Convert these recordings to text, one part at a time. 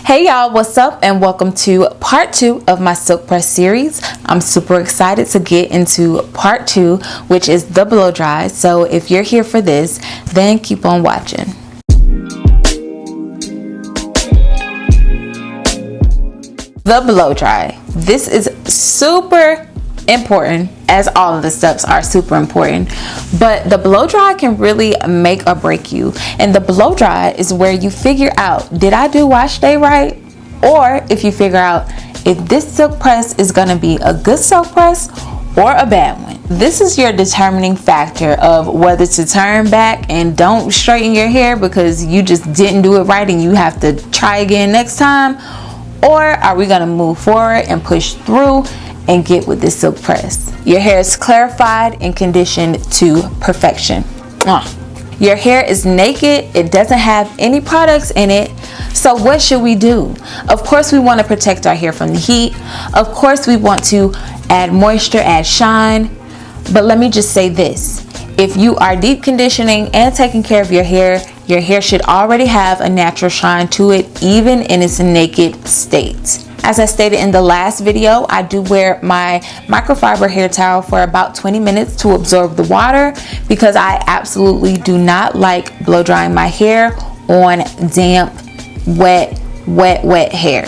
Hey y'all, what's up and welcome to part 2 of my silk press series. I'm super excited to get into part 2, which is the blow dry. So if you're here for this, then keep on watching. The blow dry. This is super important, as all of the steps are super important, but the blow dry can really make or break you. And the blow dry is where you figure out, did I do wash day right? Or if you figure out if this silk press is going to be a good silk press or a bad one. This is your determining factor of whether to turn back and don't straighten your hair because you just didn't do it right and you have to try again next time, or are we going to move forward and push through and get with this silk press. Your hair is clarified and conditioned to perfection. Your hair is naked, it doesn't have any products in it, so what should we do? Of course we want to protect our hair from the heat. Of course we want to add moisture, add shine, but let me just say this. If you are deep conditioning and taking care of your hair should already have a natural shine to it, even in its naked state. As I stated in the last video, I do wear my microfiber hair towel for about 20 minutes to absorb the water because I absolutely do not like blow drying my hair on damp, wet hair.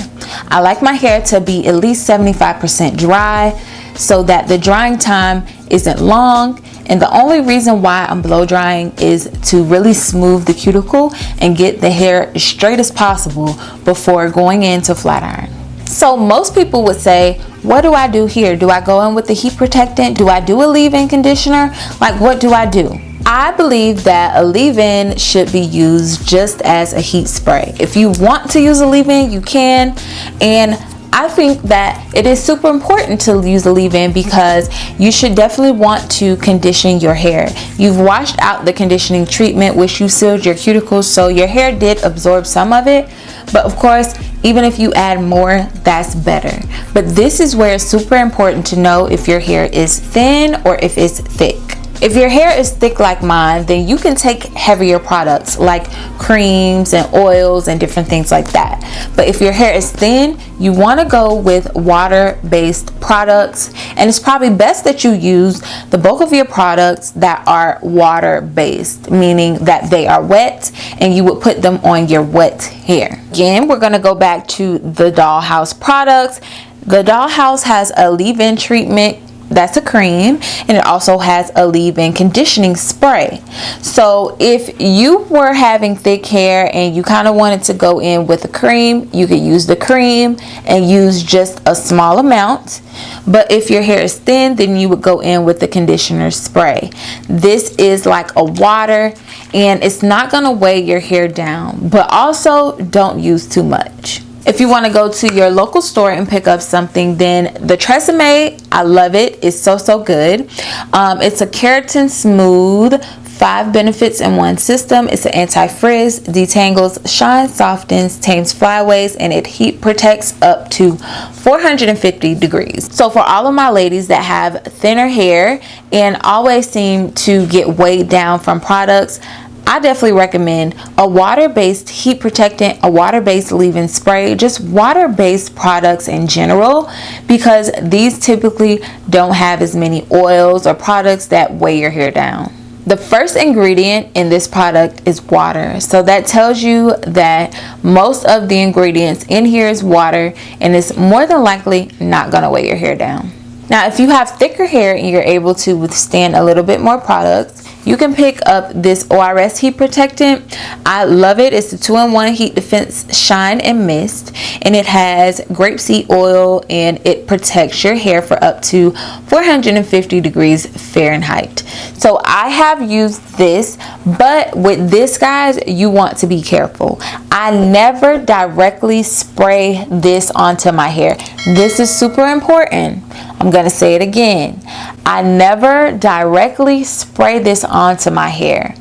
I like my hair to be at least 75% dry so that the drying time isn't long. And the only reason why I'm blow drying is to really smooth the cuticle and get the hair as straight as possible before going into flat iron. So most people would say, what do I do here? Do I go in with the heat protectant? Do I do a leave-in conditioner? Like, what do I do? I believe that a leave-in should be used just as a heat spray. If you want to use a leave-in, you can. And I think that it is super important to use a leave-in because you should definitely want to condition your hair. You've washed out the conditioning treatment, which you sealed your cuticles, so your hair did absorb some of it. But of course, even if you add more, that's better. But this is where it's super important to know if your hair is thin or if it's thick. If your hair is thick like mine, then you can take heavier products like creams and oils and different things like that. But if your hair is thin, you want to go with water-based products. And it's probably best that you use the bulk of your products that are water-based, meaning that they are wet and you would put them on your wet hair. Again, we're going to go back to the Dollhouse products. The Dollhouse has a leave-in treatment. That's a cream, and it also has a leave-in conditioning spray. So if you were having thick hair and you kind of wanted to go in with a cream, you could use the cream and use just a small amount. But if your hair is thin, then you would go in with the conditioner spray. This is like a water and it's not going to weigh your hair down, but also don't use too much. If you want to go to your local store and pick up something, then the TRESemmé, I love it. It's so good. It's a keratin smooth, 5 benefits in one system. It's an anti-frizz, detangles, shine, softens, tames flyaways, and it heat protects up to 450 degrees. So for all of my ladies that have thinner hair and always seem to get weighed down from products, I definitely recommend a water-based heat protectant, a water-based leave-in spray, just water-based products in general, because these typically don't have as many oils or products that weigh your hair down. The first ingredient in this product is water. So that tells you that most of the ingredients in here is water, and it's more than likely not going to weigh your hair down. Now, if you have thicker hair and you're able to withstand a little bit more products, you can pick up this ORS heat protectant. I love it. It's a 2-in-1 heat defense shine and mist, and it has grapeseed oil and it protects your hair for up to 450 degrees Fahrenheit. So I have used this, but with this, guys, you want to be careful. I never directly spray this onto my hair. This is super important. I'm going to say it again. I never directly spray this onto my hair.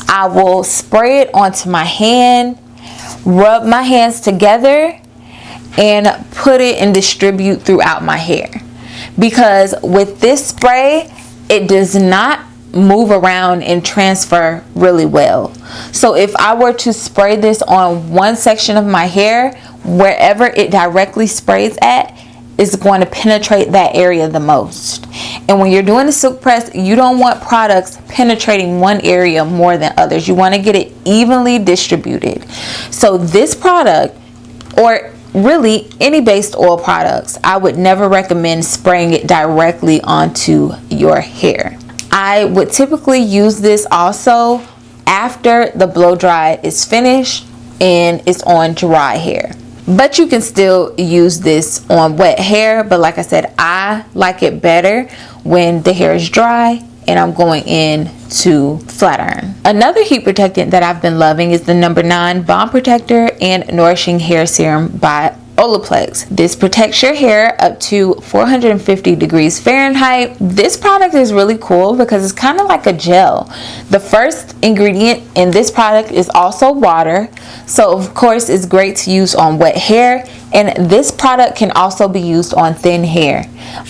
I will spray it onto my hand, rub my hands together, and put it and distribute throughout my hair. Because with this spray, it does not move around and transfer really well. So if I were to spray this on one section of my hair wherever it directly sprays at is going to penetrate that area the most. And when you're doing a silk press, you don't want products penetrating one area more than others. You want to get it evenly distributed. So this product, or really any based oil products, I would never recommend spraying it directly onto your hair. I would typically use this also after the blow dry is finished and it's on dry hair. But you can still use this on wet hair. But like I said, I like it better when the hair is dry and I'm going in to flat iron. Another heat protectant that I've been loving is the number 9 Bomb Protector and Nourishing Hair Serum by Olaplex. This protects your hair up to 450 degrees Fahrenheit. This product is really cool because it's kind of like a gel. The first ingredient in this product is also water. So of course it's great to use on wet hair, and this product can also be used on thin hair.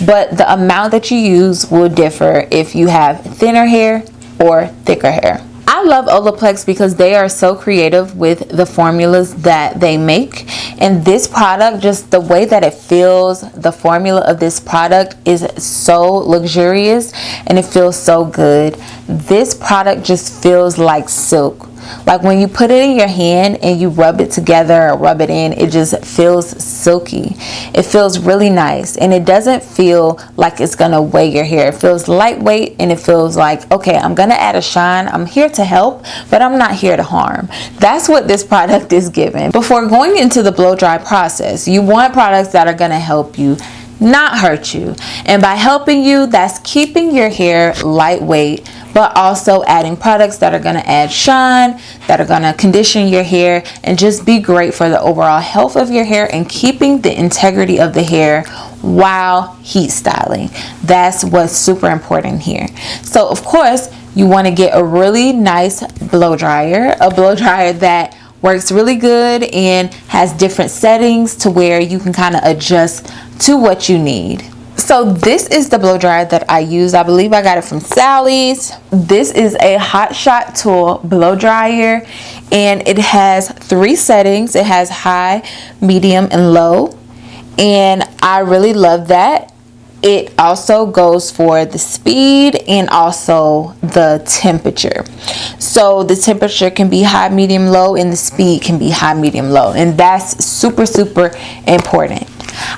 But the amount that you use will differ if you have thinner hair or thicker hair. I love Olaplex because they are so creative with the formulas that they make, and this product, just the way that it feels, the formula of this product is so luxurious and it feels so good. This product just feels like silk. Like when you put it in your hand and you rub it together or rub it in, it just feels silky. It feels really nice, and it doesn't feel like it's gonna weigh your hair. It feels lightweight, and it feels like, okay, I'm gonna add a shine. I'm here to help, but I'm not here to harm. That's what this product is giving. Before going into the blow dry process, you want products that are gonna help you, not hurt you. And by helping you, that's keeping your hair lightweight, but also adding products that are going to add shine, that are going to condition your hair, and just be great for the overall health of your hair and keeping the integrity of the hair while heat styling. That's what's super important here. So of course, you want to get a really nice blow dryer, a blow dryer that works really good and has different settings to where you can kind of adjust to what you need. So this is the blow dryer that I use. I believe I got it from Sally's. This is a Hot Shot Tool blow dryer, and it has 3 settings. It has high, medium, and low, and I really love that. It also goes for the speed and also the temperature. So the temperature can be high, medium, low, and the speed can be high, medium, low. And that's super, super important.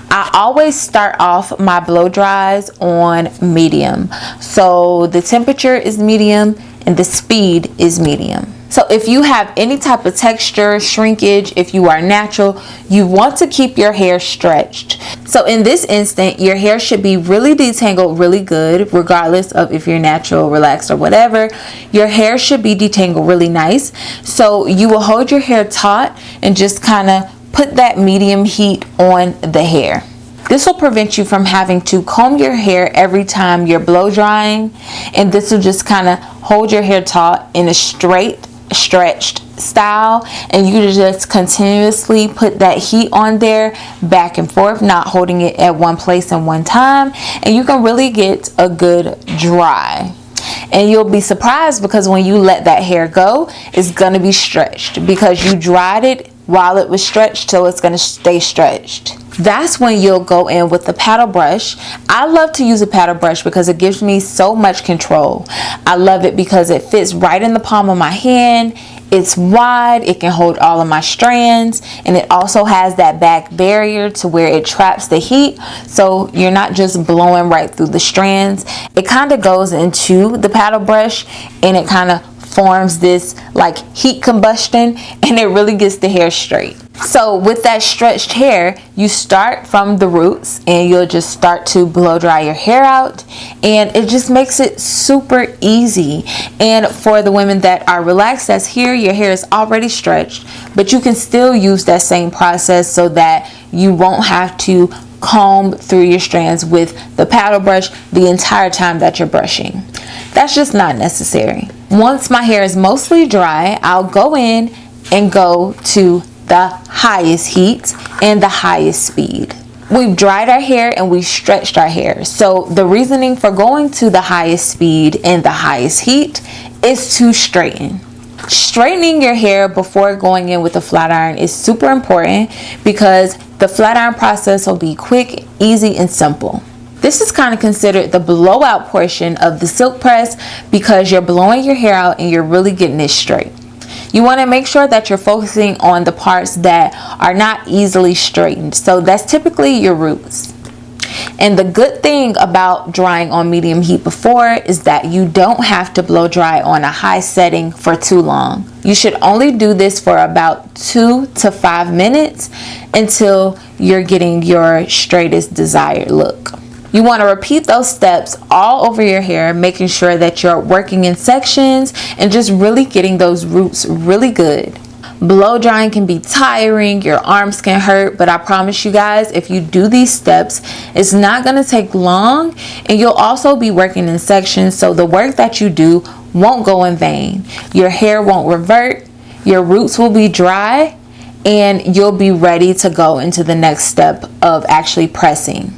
I always start off my blow dries on medium. So the temperature is medium and the speed is medium. So if you have any type of texture, shrinkage, if you are natural, you want to keep your hair stretched. So in this instant, your hair should be really detangled really good, regardless of if you're natural, relaxed, or whatever. Your hair should be detangled really nice. So you will hold your hair taut and just kind of put that medium heat on the hair. This will prevent you from having to comb your hair every time you're blow drying, and this will just kind of hold your hair taut in a straight, stretched style, and you just continuously put that heat on there back and forth, not holding it at one place and one time, and you can really get a good dry. And you'll be surprised because when you let that hair go, it's going to be stretched because you dried it while it was stretched, so it's going to stay stretched. That's when you'll go in with the paddle brush. I love to use a paddle brush because it gives me so much control. I love it because it fits right in the palm of my hand. It's wide, it can hold all of my strands, and it also has that back barrier to where it traps the heat, so you're not just blowing right through the strands. It kind of goes into the paddle brush and it kind of forms this like heat combustion, and it really gets the hair straight. So with that stretched hair, you start from the roots and you'll just start to blow dry your hair out, and it just makes it super easy. And for the women that are relaxed, that's here, your hair is already stretched, but you can still use that same process so that you won't have to comb through your strands with the paddle brush the entire time that you're brushing. That's just not necessary. Once my hair is mostly dry, I'll go in and go to the highest heat and the highest speed. We've dried our hair and we've stretched our hair. So the reasoning for going to the highest speed and the highest heat is to straighten. Straightening your hair before going in with a flat iron is super important because the flat iron process will be quick, easy, and simple. This is kind of considered the blowout portion of the silk press because you're blowing your hair out and you're really getting it straight. You want to make sure that you're focusing on the parts that are not easily straightened. So that's typically your roots. And the good thing about drying on medium heat before is that you don't have to blow dry on a high setting for too long. You should only do this for about 2 to 5 minutes until you're getting your straightest desired look. You want to repeat those steps all over your hair, making sure that you're working in sections and just really getting those roots really good. Blow drying can be tiring, your arms can hurt, but I promise you guys, if you do these steps, it's not going to take long, and you'll also be working in sections, so the work that you do won't go in vain. Your hair won't revert, your roots will be dry, and you'll be ready to go into the next step of actually pressing.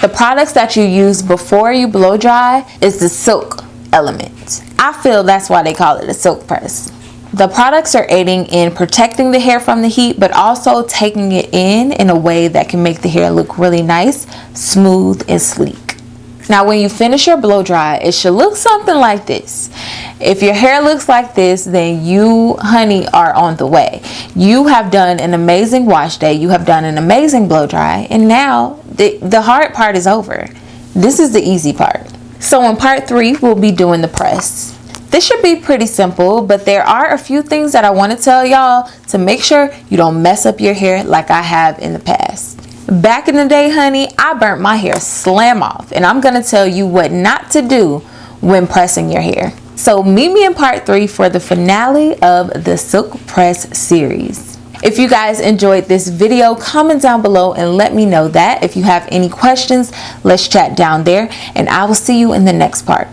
The products that you use before you blow dry is the silk element. I feel that's why they call it a silk press. The products are aiding in protecting the hair from the heat, but also taking it in a way that can make the hair look really nice, smooth, and sleek. Now, when you finish your blow dry, it should look something like this. If your hair looks like this, then you, honey, are on the way. You have done an amazing wash day. You have done an amazing blow dry. And now the hard part is over. This is the easy part. So in part 3, we'll be doing the press. This should be pretty simple, but there are a few things that I want to tell y'all to make sure you don't mess up your hair like I have in the past. Back in the day, honey, I burnt my hair slam off, and I'm going to tell you what not to do when pressing your hair. So meet me in part 3 for the finale of the Silk Press series. If you guys enjoyed this video, comment down below and let me know that. If you have any questions, let's chat down there, and I will see you in the next part.